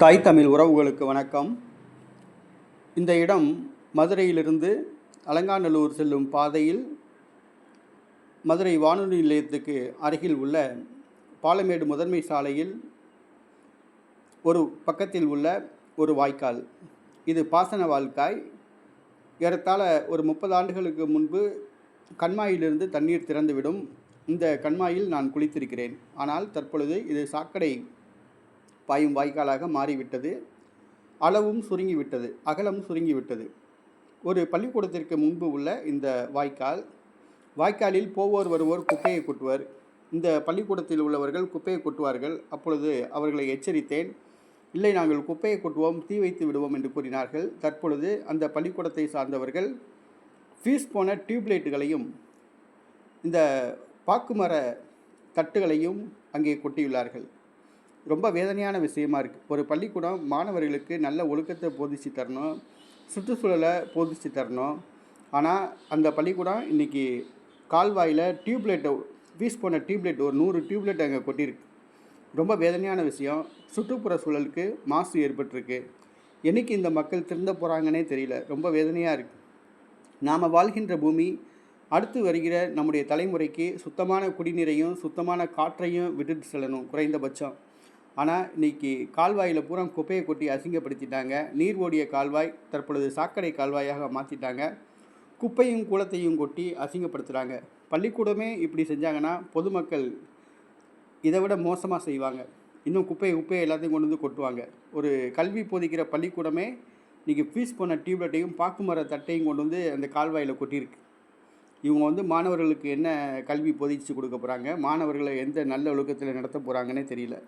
தாய் தமிழ் உறவுகளுக்கு வணக்கம். இந்த இடம் மதுரையிலிருந்து அலங்காநல்லூர் செல்லும் பாதையில் மதுரை வானொலி நிலையத்துக்கு அருகில் உள்ள பாலமேடு முதன்மை சாலையில் ஒரு பக்கத்தில் உள்ள ஒரு வாய்க்கால். இது பாசன வாய்க்கால். ஏறத்தாழ ஒரு 30 ஆண்டுகளுக்கு முன்பு கண்மாயிலிருந்து தண்ணீர் திறந்துவிடும். இந்த கண்மாயில் நான் குளித்திருக்கிறேன். ஆனால் தற்பொழுது இது சாக்கடை பாயும் வாய்க்காலாக மாறிவிட்டது. அளவும் சுருங்கிவிட்டது, அகலம் சுருங்கிவிட்டது. ஒரு பள்ளிக்கூடத்திற்கு முன்பு உள்ள இந்த வாய்க்காலில் போவோர் வருவோர் குப்பையை கொட்டுவர். இந்த பள்ளிக்கூடத்தில் உள்ளவர்கள் குப்பையை கொட்டுவார்கள். அப்பொழுது அவர்களை எச்சரித்தேன். இல்லை, நாங்கள் குப்பையை கொட்டுவோம், தீ வைத்து விடுவோம் என்று கூறினார்கள். தற்பொழுது அந்த பள்ளிக்கூடத்தை சார்ந்தவர்கள் ஃபீஸ் போன டியூப்லைட்டுகளையும் இந்த பாக்குமர தட்டுகளையும் அங்கே கொட்டியுள்ளார்கள். ரொம்ப வேதனையான விஷயமா இருக்குது. ஒரு பள்ளிக்கூடம் மாணவர்களுக்கு நல்ல ஒழுக்கத்தை போதிச்சு தரணும், சுற்றுச்சூழலை போதிச்சு தரணும். ஆனால் அந்த பள்ளிக்கூடம் இன்றைக்கி கால்வாயில் டியூப்லைட்டை வீஸ் போன டியூப்லைட் ஒரு 100 டியூப்லைட் அங்கே கொட்டியிருக்கு. ரொம்ப வேதனையான விஷயம். சுற்றுப்புற சூழலுக்கு மாசு ஏற்பட்டிருக்கு. என்றைக்கு இந்த மக்கள் திருந்த போகிறாங்கன்னே தெரியல. ரொம்ப வேதனையாக இருக்குது. நாம் வாழ்கின்ற பூமி அடுத்து வருகிற நம்முடைய தலைமுறைக்கு சுத்தமான குடிநீரையும் சுத்தமான காற்றையும் விட்டுட்டு செல்லணும் குறைந்தபட்சம். ஆனால் இன்றைக்கி கால்வாயில் பூரா குப்பையை கொட்டி அசிங்கப்படுத்திட்டாங்க. நீர் ஓடிய கால்வாய் தற்பொழுது சாக்கடை கால்வாயாக மாற்றிட்டாங்க. குப்பையும் கூலத்தையும் கொட்டி அசிங்கப்படுத்துகிறாங்க. பள்ளிக்கூடமே இப்படி செஞ்சாங்கன்னா பொதுமக்கள் இதை விட மோசமாக செய்வாங்க. இன்னும் குப்பையை எல்லாத்தையும் கொண்டு வந்து கொட்டுவாங்க. ஒரு கல்வி போதிக்கிற பள்ளிக்கூடமே இன்றைக்கி ஃபீஸ் போன டியூப்லைட்டையும் பாக்குமர தட்டையும் கொண்டு வந்து அந்த கால்வாயில் கொட்டியிருக்கு. இவங்க மாணவர்களுக்கு என்ன கல்வி போதிச்சு கொடுக்க போகிறாங்க? மாணவர்களை எந்த நல்ல ஒழுக்கத்தில் நடத்த போகிறாங்கன்னே தெரியல.